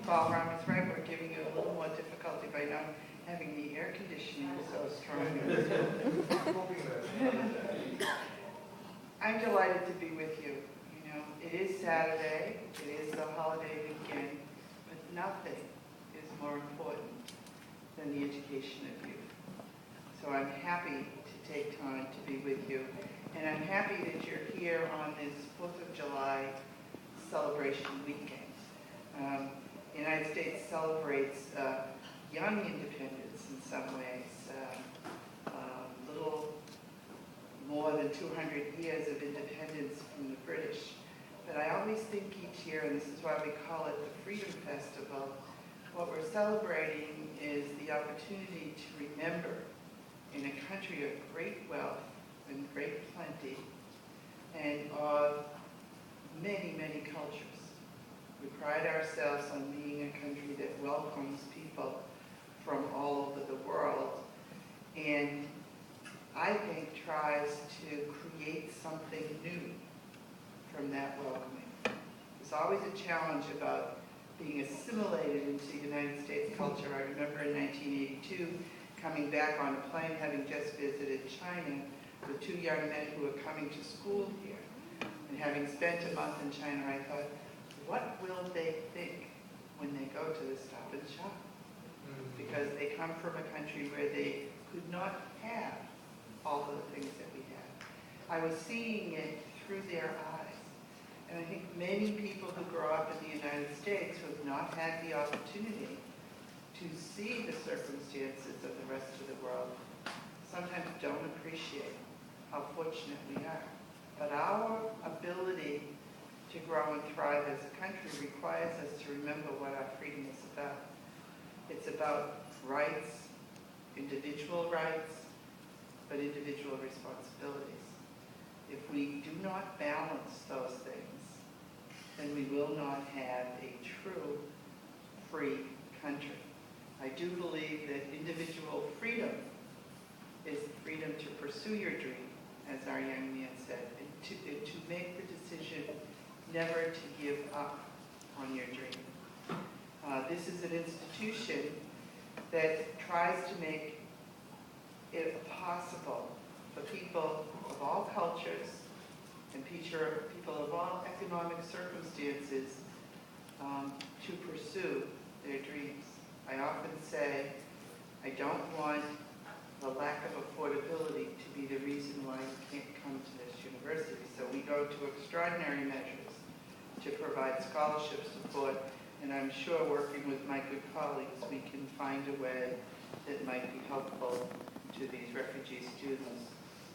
Paul Ram is right, we're giving you a little more difficulty by not having the air conditioning so strong. I'm delighted to be with you. You know, it is Saturday, it is the holiday weekend, but nothing is more important than the education of youth. So I'm happy to take time to be with you, and I'm happy that you're here on this 4th of July celebration weekend. The United States celebrates young independence in some ways, little more than 200 years of independence from the British. But I always think each year, and this is why we call it the Freedom Festival, what we're celebrating is the opportunity to remember in a country of great wealth and great plenty and of many, many cultures. We pride ourselves on being a country that welcomes people from all over the world, and I think tries to create something new from that welcoming. There's always a challenge about being assimilated into the United States culture. I remember in 1982 coming back on a plane, having just visited China with two young men who were coming to school here. And having spent a month in China, I thought, what will they think when they go to the Stop and Shop? Because they come from a country where they could not have all of the things that we have. I was seeing it through their eyes. And I think many people who grow up in the United States who have not had the opportunity to see the circumstances of the rest of the world sometimes don't appreciate how fortunate we are. But our ability to grow and thrive as a country requires us to remember what our freedom is about. It's about rights, individual rights, but individual responsibilities. If we do not balance those things, then we will not have a true free country. I do believe that individual freedom is the freedom to pursue your dream, as our young man said, and to make the decision never to give up on your dream. This is an institution that tries to make it possible for people of all cultures and people of all economic circumstances to pursue their dreams. I often say, I don't want the lack of affordability to be the reason why you can't come to this university. So we go to extraordinary measures to provide scholarship support, and I'm sure working with my good colleagues, we can find a way that might be helpful to these refugee students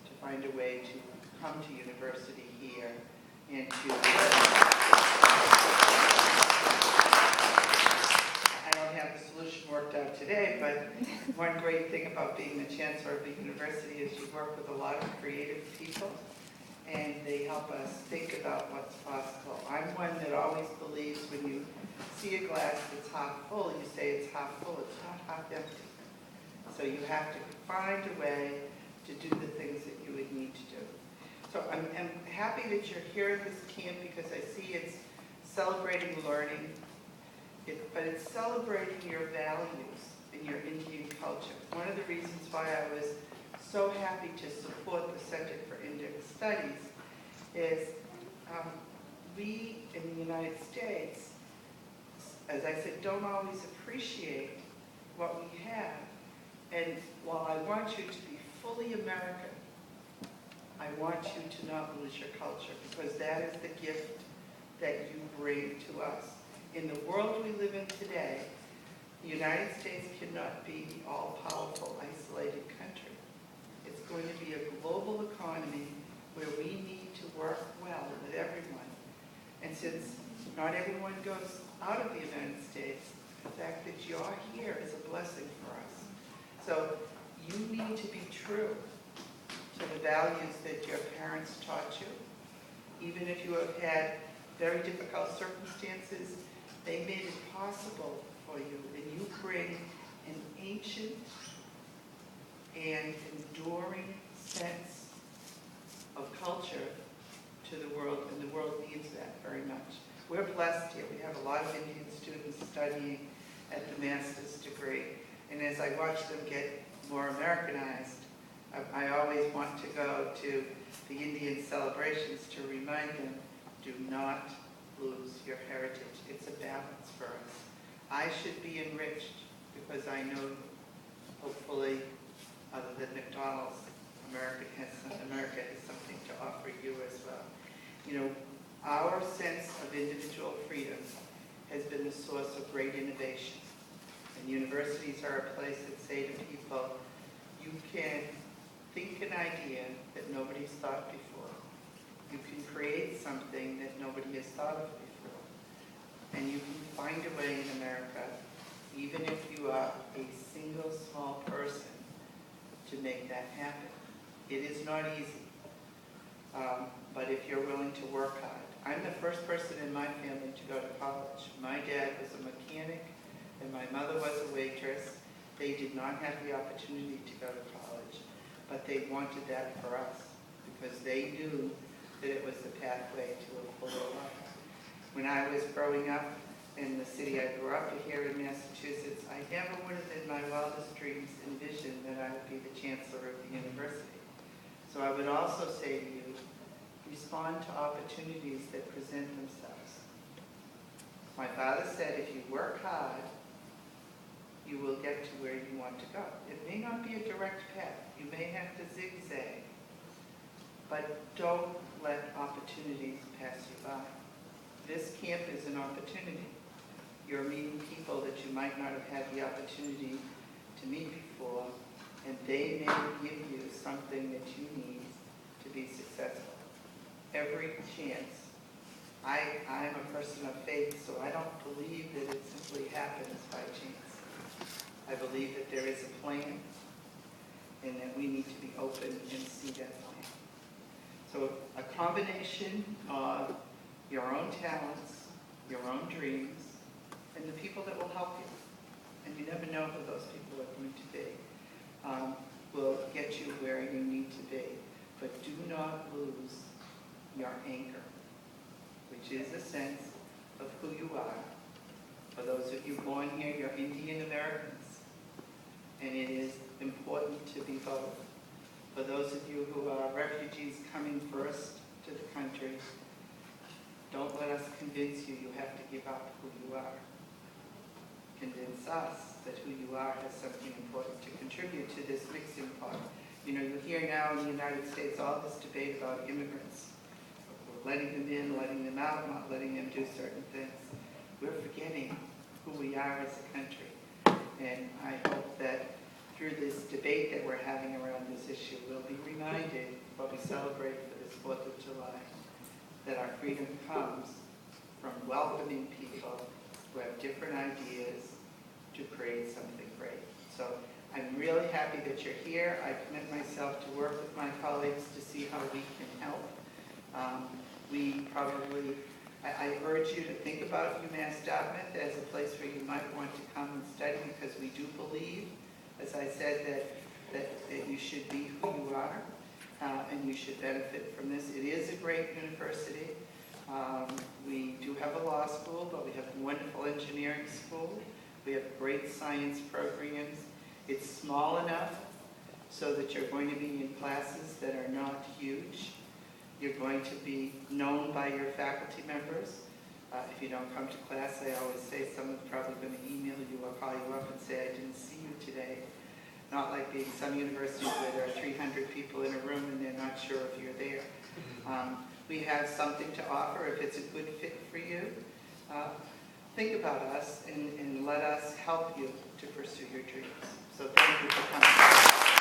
to find a way to come to university here and to I don't have the solution worked out today, but one great thing about being the chancellor of the university is you work with a lot of creative people, and they help us think about what's possible. I'm one that always believes when you see a glass that's half full, you say it's half full, it's not half empty. So you have to find a way to do the things that you would need to do. So I'm happy that you're here at this camp because I see it's celebrating learning, but it's celebrating your values and your Indian culture. One of the reasons why I was so happy to support the Center for Indic Studies is we in the United States, as I said, don't always appreciate what we have. And while I want you to be fully American, I want you to not lose your culture, because that is the gift that you bring to us. In the world we live in today, the United States cannot be the all-powerful, isolated country. It's going to be a global economy where we need to work well with everyone. And since not everyone goes out of the United States, the fact that you're here is a blessing for us. So you need to be true to the values that your parents taught you. Even if you have had very difficult circumstances, they made it possible for you. And you bring an ancient and enduring sense of culture to the world, and the world needs that very much. we're blessed here. We have a lot of Indian students studying at the master's degree. And as I watch them get more Americanized, I always want to go to the Indian celebrations to remind them, do not lose your heritage. It's a balance for us. I should be enriched because I know, hopefully, other than McDonald's, America has something to offer you as well. You know, our sense of individual freedom has been the source of great innovation. And universities are a place that say to people, you can think an idea that nobody's thought before. You can create something that nobody has thought of before. And you can find a way in America, even if you are a single small person, to make that happen. It is not easy, but if you're willing to work hard. I'm the first person in my family to go to college. My dad was a mechanic and my mother was a waitress. They did not have the opportunity to go to college, but they wanted that for us because they knew that it was the pathway to a fuller life. When I was growing up in the city I grew up here in Massachusetts, I never would have in my wildest dreams envisioned that I would be the chancellor of the university. So I would also say to you, respond to opportunities that present themselves. My father said, if you work hard, you will get to where you want to go. It may not be a direct path. You may have to zigzag, but don't let opportunities pass you by. This camp is an opportunity. You're meeting people that you might not have had the opportunity to meet before, and they may give you something that you need to be successful. Every chance. I'm a person of faith, so I don't believe that it simply happens by chance. I believe that there is a plan, and that we need to be open and see that plan. So a combination of your own talents, your own dreams, and the people that will help you. And you never know who those people are going to be. Will get you where you need to be. But do not lose your anchor, which is a sense of who you are. For those of you born here, you're Indian Americans. And it is important to be both. For those of you who are refugees coming first to the country, don't let us convince you you have to give up who you are. Convince us that who you are has something important to contribute to this mixing pot. You know, you hear now in the United States all this debate about immigrants. We're letting them in, letting them out, not letting them do certain things. We're forgetting who we are as a country. And I hope that through this debate that we're having around this issue, we'll be reminded while we celebrate for this 4th of July, that our freedom comes from welcoming people who have different ideas to create something great. So I'm really happy that you're here. I commit myself to work with my colleagues to see how we can help. I urge you to think about UMASS Dartmouth as a place where you might want to come and study, because we do believe, as I said, that you should be who you are, and you should benefit from this. It is a great university. We do have a law school, but we have a wonderful engineering school. We have great science programs. It's small enough so that you're going to be in classes that are not huge. You're going to be known by your faculty members. If you don't come to class, I always say someone's probably going to email you or call you up and say, I didn't see you today. Not like being some universities where there are 300 people in a room and they're not sure if you're there. We have something to offer. If it's a good fit for you, think about us and let us help you to pursue your dreams. So thank you for coming.